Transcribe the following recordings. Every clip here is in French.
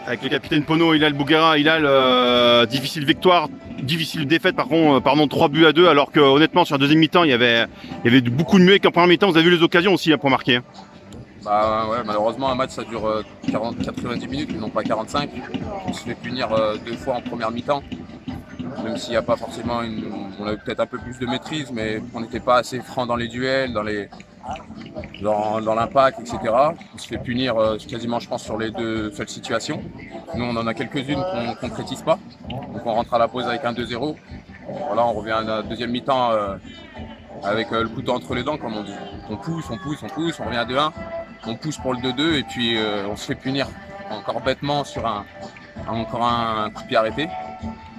avec le capitaine Pono, Hilal Bouguera. Hilal, difficile victoire, difficile défaite, pardon, 3 buts à 2, alors que honnêtement sur la deuxième mi-temps, il y avait beaucoup de mieux qu'en première mi-temps. Vous avez vu les occasions aussi hein, pour marquer. Hein. Bah ouais, malheureusement un match ça dure 90 minutes et non pas 45. On se fait punir 2 fois en première mi-temps. Même s'il n'y a pas forcément on a eu peut-être un peu plus de maîtrise, mais on n'était pas assez franc dans les duels, dans l'impact, etc. On se fait punir quasiment, je pense, sur les deux seules situations. Nous, on en a quelques-unes qu'on ne concrétise pas. Donc on rentre à la pause avec un 2-0. Voilà, on revient à la deuxième mi-temps avec le couteau entre les dents, comme on dit. On pousse, on revient à 2-1. On pousse pour le 2-2 et puis on se fait punir encore bêtement sur encore un coup de pied arrêté.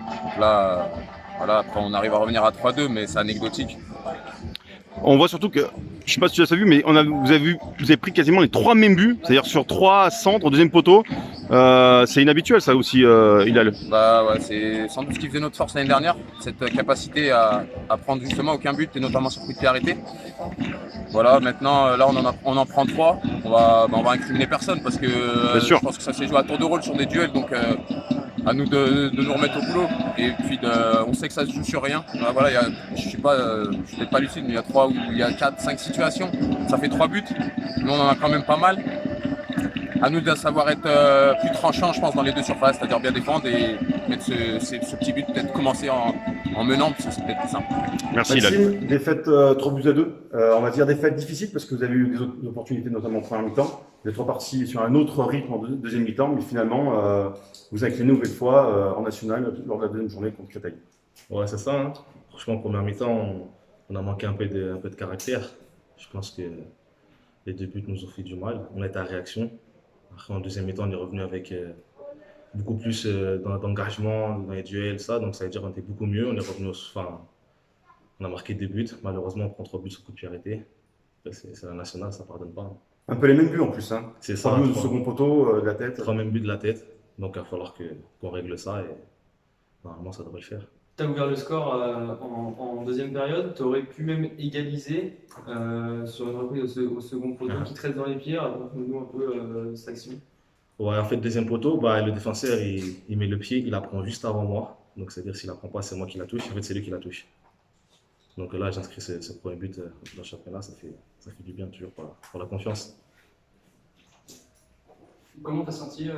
Donc là, voilà, après on arrive à revenir à 3-2, mais c'est anecdotique. On voit surtout que, je sais pas si tu as vu, mais vous avez pris quasiment les 3 mêmes buts, c'est-à-dire sur 3 centres au deuxième poteau. C'est inhabituel ça aussi, Hilal. Bah ouais, c'est sans doute ce qui faisait notre force l'année dernière, cette capacité à prendre justement aucun but et notamment sur coup de pied arrêté. Voilà, maintenant là on en prend 3, on va incriminer personne parce que je pense que ça s'est joué à tour de rôle sur des duels, donc à nous de nous remettre au boulot. Et puis on sait que ça se joue sur rien. Voilà, je suis peut-être pas lucide, mais il y a 4, 5 situations, ça fait 3 buts, mais on en a quand même pas mal. À nous de savoir être plus tranchant, je pense, dans les deux surfaces, c'est-à-dire bien défendre et mettre ce petit but, peut-être commencer en menant, parce que c'est peut-être plus simple. Merci Hilal. Maxime, défaite 3 buts à 2. On va dire défaite difficile parce que vous avez eu des autres opportunités, notamment en première mi-temps. Vous êtes reparti sur un autre rythme en deuxième mi-temps, mais finalement, vous inclinez une nouvelle fois en national lors de la deuxième journée contre Créteil. Ouais, c'est ça. Hein. Franchement, en première mi-temps, on a manqué un peu de caractère. Je pense que les 2 buts nous ont fait du mal. On était à réaction. Après, en deuxième mi-temps, on est revenu avec beaucoup plus d'engagement dans les duels, ça. Donc, ça veut dire qu'on était beaucoup mieux. On est revenu enfin, on a marqué 2 buts. Malheureusement, on prend 3 buts sur coup de pied arrêté. C'est la nationale, ça ne pardonne pas. Un peu les mêmes buts en plus. Hein. C'est 3 ça. buts au second poteau, de la tête. 3 mêmes buts de la tête. Donc, il va falloir qu'on règle ça et normalement, ça devrait le faire. Tu as ouvert le score en deuxième période, tu aurais pu même égaliser sur une reprise au second poteau qui te reste dans les pieds. Raconte-nous un peu cette action. Ouais, en fait, deuxième poteau, bah, le défenseur, il met le pied, il la prend juste avant moi. Donc, c'est-à-dire, s'il la prend pas, c'est moi qui la touche. En fait, c'est lui qui la touche. Donc là, j'inscris ce premier but dans le championnat, ça fait du bien toujours pour la confiance. Comment tu as senti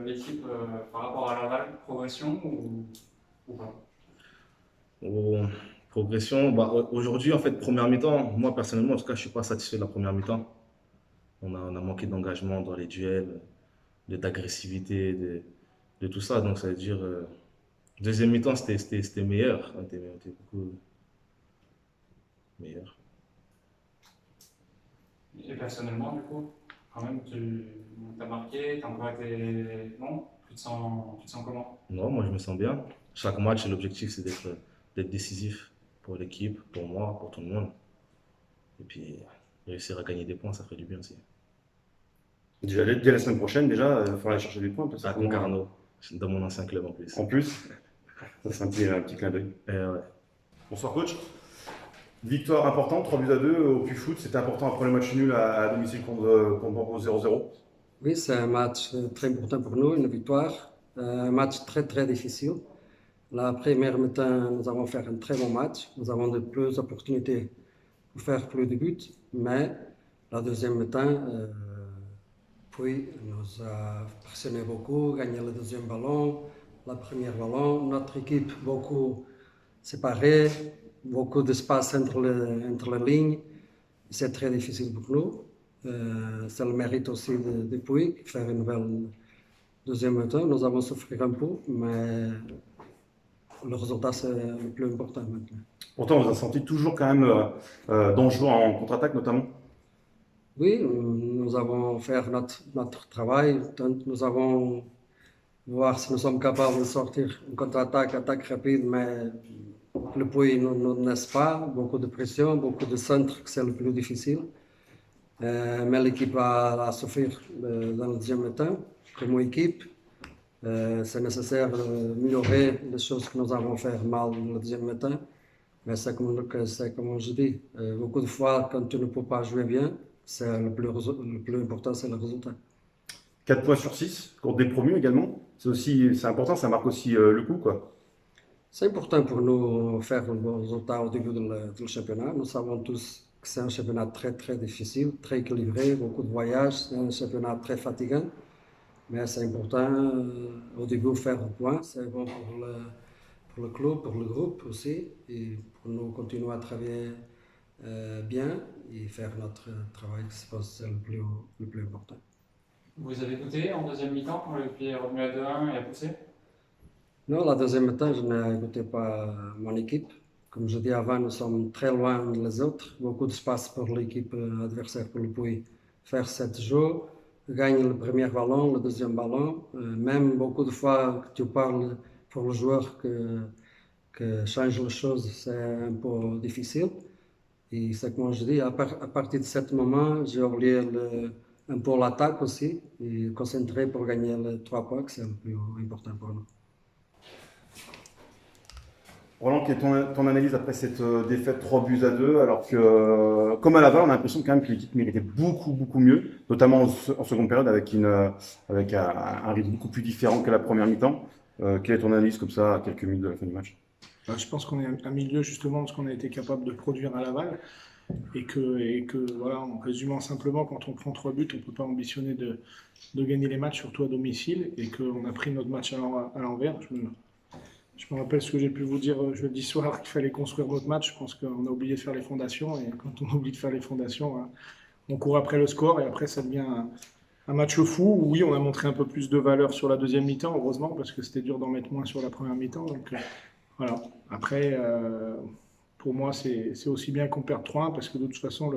l'équipe par rapport à Laval? Progression ou pas? Progression, bah, aujourd'hui, en fait, première mi-temps, moi personnellement, en tout cas, je ne suis pas satisfait de la première mi-temps. On a manqué d'engagement dans les duels, d'agressivité, de tout ça. Donc, ça veut dire, deuxième mi-temps, c'était meilleur. On était beaucoup meilleur. Et personnellement, du coup, quand même, tu as marqué, tu as encore été. Non? Tu te sens comment? Non, moi, je me sens bien. Chaque match, l'objectif, c'est d'être décisif pour l'équipe, pour moi, pour tout le monde. Et puis, réussir à gagner des points, ça ferait du bien aussi. Déjà, dès la semaine prochaine, déjà, il faudra aller chercher des points. À Concarneau, dans mon ancien club en plus. En plus, ça c'est un petit clin d'œil. Ouais. Bonsoir coach. Victoire importante, 3 buts à 2 au Puy-Foot. C'était important après le match nul à domicile contre Bordeaux 0-0. Oui, c'est un match très important pour nous, une victoire. Un match très très difficile. La première mi-temps, nous avons fait un très bon match. Nous avons de plus d'opportunités pour faire plus de buts. Mais la deuxième mi-temps, puis nous a pressionné beaucoup, gagné le deuxième ballon, le premier ballon. Notre équipe beaucoup séparée, beaucoup d'espace entre les lignes. C'est très difficile pour nous. C'est le mérite aussi de Puy, faire une nouvelle deuxième mi-temps. Nous avons souffert un peu, mais le résultat, c'est le plus important maintenant. Pourtant, on vous a senti toujours quand même dangereux en contre-attaque, notamment. Oui, nous avons fait notre travail. Nous avons voir si nous sommes capables de sortir en contre-attaque, attaque rapide, mais le Puy ne laisse pas. Beaucoup de pression, beaucoup de centres, c'est le plus difficile. Mais l'équipe a souffert dans le deuxième mi-temps. Comme équipe, c'est nécessaire d'améliorer les choses que nous avons fait mal dans le deuxième mi-temps. Mais c'est comme je dis, beaucoup de fois, quand tu ne peux pas jouer bien, le plus important, c'est le résultat. 4 points sur 6 contre des promus également. C'est important, ça marque aussi le coup, quoi. C'est important pour nous faire le bon résultat au début du championnat. Nous savons tous que c'est un championnat très très difficile, très équilibré, beaucoup de voyages, c'est un championnat très fatigant. Mais c'est important au début faire le point, c'est bon pour le club, pour le groupe aussi, et pour nous continuer à travailler bien et faire notre travail, je pense que c'est le plus important. Vous avez écouté en deuxième mi-temps quand le pied est revenu à 2-1 et a poussé? Non, la deuxième mi-temps, je n'écoutais pas mon équipe. Comme je dis avant, nous sommes très loin des autres. Beaucoup d'espace pour l'équipe adversaire pour le Puy faire 7 jeux, gagner le premier ballon, le deuxième ballon. Même beaucoup de fois que tu parles pour le joueur que change les choses, c'est un peu difficile. Et c'est comme je dis, à partir de ce moment, j'ai oublié un peu l'attaque aussi et concentré pour gagner les 3 points, c'est le plus important pour nous. Roland, quelle est ton analyse après cette défaite 3-2, alors que, comme à Laval, on a l'impression quand même que l'équipe méritait beaucoup mieux, notamment en seconde période avec un rythme beaucoup plus différent que la première mi-temps. Quelle est ton analyse comme ça à quelques minutes de la fin du match? Je pense qu'on est à milieu justement de ce qu'on a été capable de produire à Laval et que voilà, en résumant simplement, quand on prend 3 buts, on ne peut pas ambitionner de gagner les matchs, surtout à domicile, et qu'on a pris notre match à l'envers. Je me rappelle ce que j'ai pu vous dire jeudi soir, qu'il fallait construire notre match. Je pense qu'on a oublié de faire les fondations, et quand on oublie de faire les fondations, hein, on court après le score, et après ça devient un match fou. Où, oui, on a montré un peu plus de valeur sur la deuxième mi-temps, heureusement, parce que c'était dur d'en mettre moins sur la première mi-temps. Donc voilà. Après, pour moi, c'est aussi bien qu'on perde 3-1, parce que de toute façon,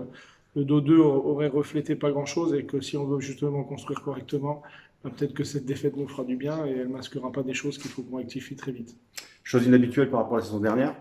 le 2-2 aurait reflété pas grand-chose, et que si on veut justement construire correctement, peut-être que cette défaite nous fera du bien et elle ne masquera pas des choses qu'il faut qu'on rectifie très vite. Chose inhabituelle par rapport à la saison dernière,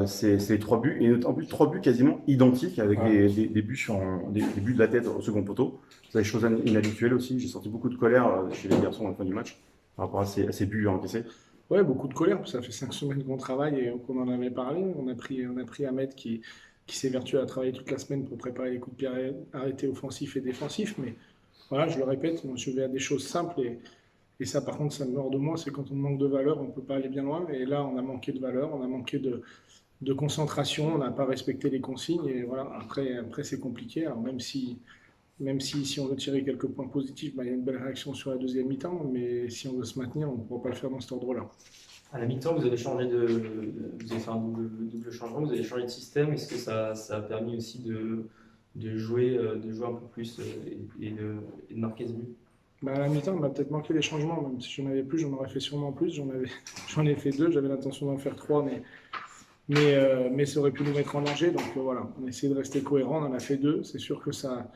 c'est les 3 buts, et en plus 3 buts quasiment identiques avec des buts des buts de la tête au second poteau. C'est des choses inhabituelles aussi. J'ai senti beaucoup de colère chez les garçons à la fin du match par rapport à ces buts encaissés. Ouais, beaucoup de colère. Ça fait 5 semaines qu'on travaille et qu'on en avait parlé. On a pris Ahmed qui s'évertue à travailler toute la semaine pour préparer les coups de pied arrêtés offensifs et défensifs. Mais voilà, je le répète, moi, je vais à des choses simples et ça, par contre, ça me mord de moi. C'est quand on manque de valeur, on ne peut pas aller bien loin. Et là, on a manqué de valeur, on a manqué de concentration, on n'a pas respecté les consignes. Et voilà, après c'est compliqué. Alors, même si on veut tirer quelques points positifs, il y a une belle réaction sur la deuxième mi-temps. Mais si on veut se maintenir, on ne pourra pas le faire dans cet ordre-là. À la mi-temps, vous avez changé vous avez fait un double changement, vous avez changé de système. Est-ce que ça a permis aussi de jouer un peu plus et de marquer ce but? À la mi-temps, on m'a peut-être manqué les changements. Même si j'en avais plus, j'en aurais fait sûrement plus. J'en ai fait 2, j'avais l'intention d'en faire 3, mais ça aurait pu nous mettre en danger. Donc voilà, on a essayé de rester cohérent, on en a fait 2. C'est sûr que ça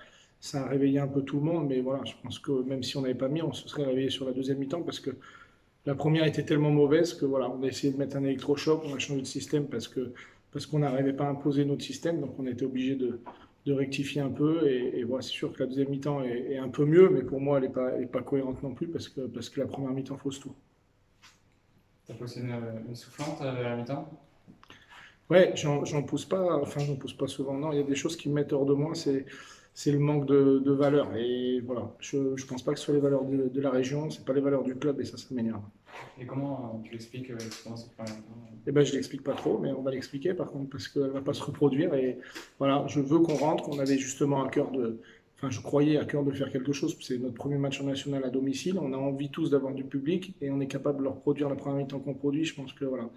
a réveillé un peu tout le monde, mais voilà, je pense que même si on n'avait pas mis, on se serait réveillé sur la deuxième mi-temps parce que la première était tellement mauvaise que voilà, on a essayé de mettre un électrochoc, on a changé de système parce qu'on n'arrivait pas à imposer notre système, donc on a été obligé de rectifier un peu et voilà, c'est sûr que la deuxième mi-temps est un peu mieux, mais pour moi elle n'est pas cohérente non plus parce que la première mi-temps fausse tout. Ça peut aussi une soufflante à la mi-temps? Ouais, j'en pousse pas souvent, non, il y a des choses qui me mettent hors de moi, c'est le manque de valeur. Et voilà, je ne pense pas que ce soit les valeurs de la région, ce n'est pas les valeurs du club et ça m'énerve. Et comment tu expliques justement cette première mi-temps? Eh ben, je ne l'explique pas trop, mais on va l'expliquer par contre, parce qu'elle ne va pas se reproduire. Et voilà, je veux qu'on rentre, on avait justement à cœur je croyais à cœur de faire quelque chose. C'est notre premier match en national à domicile, on a envie tous d'avoir du public et on est capable de leur produire la première mi-temps qu'on produit. Je pense que voilà,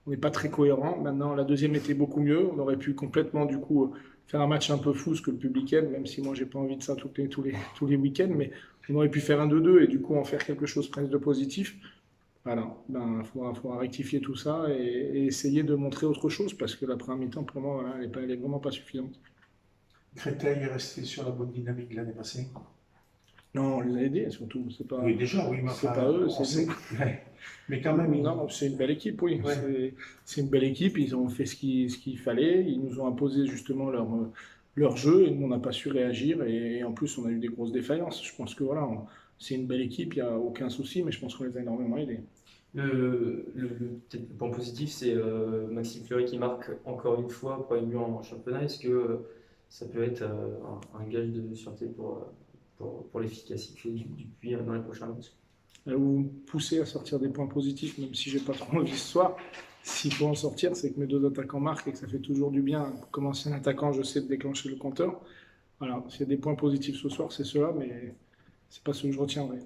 on n'est pas très cohérent. Maintenant, la deuxième était beaucoup mieux, on aurait pu complètement du coup faire un match un peu fou, ce que le public aime, même si moi j'ai pas envie de ça tous les week-ends, mais on aurait pu faire un 2-2 et du coup en faire quelque chose presque de positif. Voilà, faudra rectifier tout ça et essayer de montrer autre chose parce que la première mi-temps pour moi, voilà, elle est vraiment pas suffisante. Créteil est resté sur la bonne dynamique l'année passée. Non, on les a aidés surtout. C'est pas, Oui, déjà, oui, mais c'est pas eux, c'est nous. Mais quand même, Non, c'est une belle équipe, oui. Ouais. C'est une belle équipe, ils ont fait ce qu'il fallait, ils nous ont imposé justement leur jeu et nous on n'a pas su réagir et en plus on a eu des grosses défaillances. Je pense que voilà, c'est une belle équipe, il n'y a aucun souci, mais je pense qu'on les a énormément aidés. Peut-être le point positif, c'est Maxime Fleury qui marque encore une fois pour une en championnat. Est-ce que ça peut être un gage de sûreté pour pour l'efficacité du Puy dans les prochains matchs. Vous me poussez à sortir des points positifs, même si j'ai pas trop envie ce soir. S'il faut en sortir, c'est que mes deux attaquants marquent et que ça fait toujours du bien. Comme ancien attaquant, je sais de déclencher le compteur. Voilà, s'il y a des points positifs ce soir, c'est cela, mais c'est pas ce que je retiendrai.